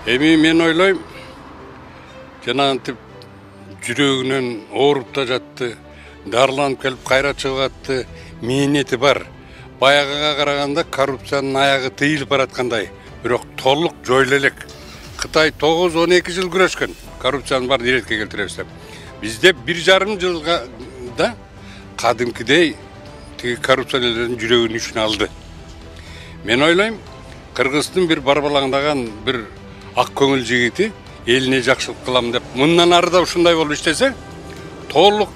Эми мен ойлойм, жанагынтип жүрөгүнөн ооруп да жатты, дарыланып келип кайра чыгып атты, мээнети бар. Баягыга караганда коррупциянын аягы тыйылып бараткандай, бирок толук жоюла элек. Кытай 9-12 жыл күрөшкөн, коррупцияны баарын иретке келтиребиз деп. Бизде 1,5 жылга да кадимкидей тиги коррупционерлердин жүрөгүнүн ичине алды. Мен ойлойм, Кыргыздын бир барбалаңдаган бир ак көңүл жигити элине жакшылык кылам деп, мындан ары да ушундай болуп иштесе, толук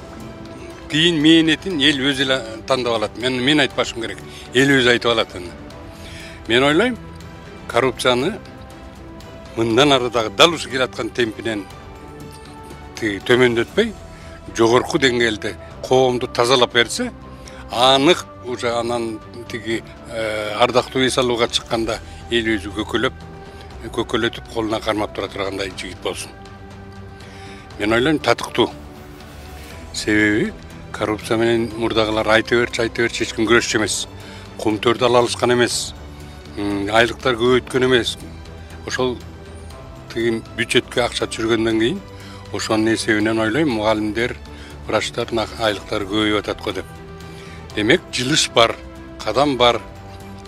кийин мээнетин эл өзү эле тандап алат. Мен айтпашым керек. Эл өзү айтып алат. Мен ойлойм, коррупцияны мындан ары дагы дал ушу келаткан темпинен төмөндөтпөй, жогорку деңгээлде коомду тазалап берсе, анык уже анан тиги ардактуу эс алууга чыкканда эл өзү көкөлөтүп колуна кармап тура тургандай жигит болсун. Мен ойлойм, татыктуу. Себеби коррупция менен мурдагылар айта берчи эч ким күрөшчү эмес. Кум төрдү ала алышкан эмес. Айлыктар көбөйткөн эмес. Ошол тиги бюджетке акча түшүргөндөн кийин ошонун эсебинен ойлойм, мугалимдер, врачтардын айлыктары көбөйүп атат го деп. Демек, жылыш бар, кадам бар.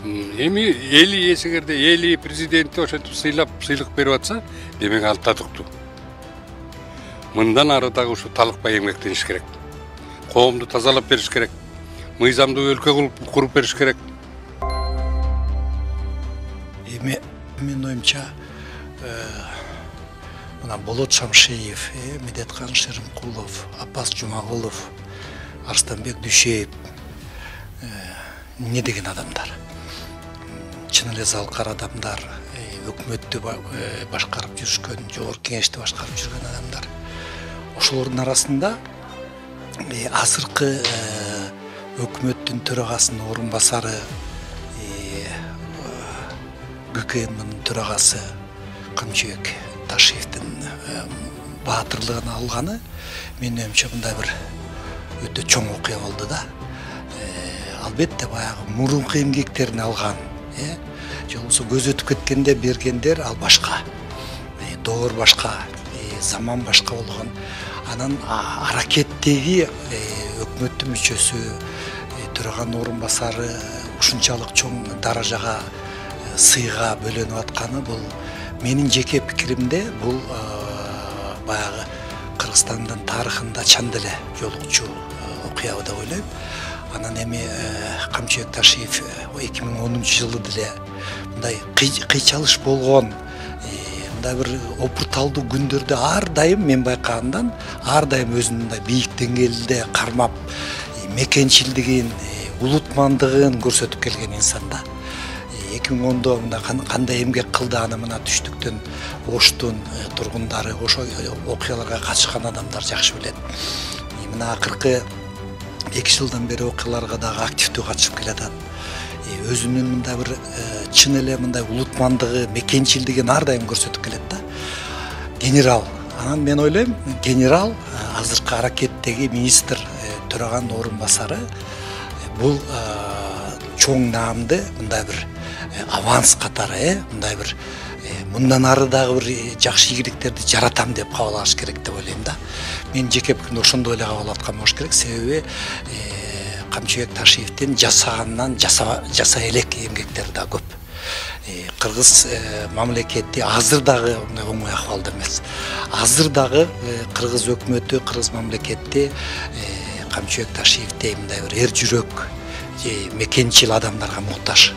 Эми эли эсегерде, эли президенти ошентип сыйлык берип атса, демек ал татыктуу. Мындан ары дагы ушу талыкпай эмгектениш керек. Коомду тазалап бериш керек. Мыйзамдуу өлкө куруп бериш керек. Эми менин оюмча, мына Болот Шамшиев, Медеткан Шеримкулов, Апас Жумагулов, Арстанбек Дүйшеев не деген адамдар? Чын эле залкар адамдар, өкмөттү башкарып жүрүшкөн, жогорку кеңешти башкарып жүргөн адамдар. Ошолордун арасында азыркы өкмөттүн төрагасынын орун басары, ГКМдин төрагасы Камчыбек Ташиевдин баатырлыгын алганы менин оюмча мындай бир өтө чоң окуя болду да. Албетте баягы мурунку эмгектерин алган, же болбосо көз өтүп кеткенде бергендер ал башка. Доор башка, заман башка болгон. Анан аракеттеги өкмөттүн мүчөсү, төраганын орун басары ушунчалык чоң даражага сыйга бөлөнүп атканы бул менин жеке пикиримде бул баягы Кыргызстандын тарыхында чанда эле жолукчу окуя деп ойлойм. Анан эми Камчыбек Ташиев 2010-жылы деле мындай кыйчалыш болгон, мындай бир опурталдуу күндөрдө ар дайым мен байкагандан ар дайым өзүнүн мындай бийик деңгээлде кармап, мекенчилдигин, улутмандыгын көрсөтүп келген инсан да. 2010-до мында кандай эмгек кылды, аны мына түштүктөн Оштун тургундары, ошо окуяларга катышкан адамдар жакшы билет. Мына акыркы 2 жылдан бери окуяларга дагы активдүү катышып келатат. Өзүнүн мындай бир чын эле мындай улутмандыгы, мекенчилдигин ар дайым көрсөтүп келет да. Генерал. Анан мен ойлойм, генерал азыркы аракеттеги министр төраганын орун басары бул чоң наамды мындай бир аванс катары, мындай бир мындан ары дагы бир жакшы ийгиликтерди жаратам деп кабыл алыш керек деп ойлойм да. Мен жеке пикиримде ошондой эле кабыл аткан болуш керек, себеби Камчыбек Ташиевдин жасаганынан жаса элек эмгектери да көп. Кыргыз мамлекети азыр дагы оңой акыбалда эмес. Азыр дагы Кыргыз өкмөтү, Кыргыз мамлекети Камчыбек Ташиевдей мындай бир эр жүрөк, мекенчил адамдарга муктаж.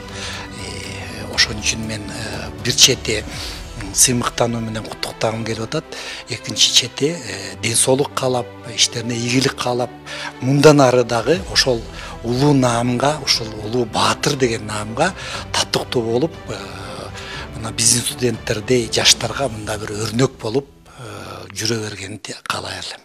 Ошон үчүн мен бир чети сыймыктануу менен куттуктагым келип атат, экинчи чети ден соолук каалап, иштерине ийгилик каалап, мындан ары дагы ошол улуу наамга, ошол улуу баатыр деген наамга татыктуу болуп, мына биздин студенттердей жаштарга мындай бир өрнөк болуп жүрө бергенин каалай элем.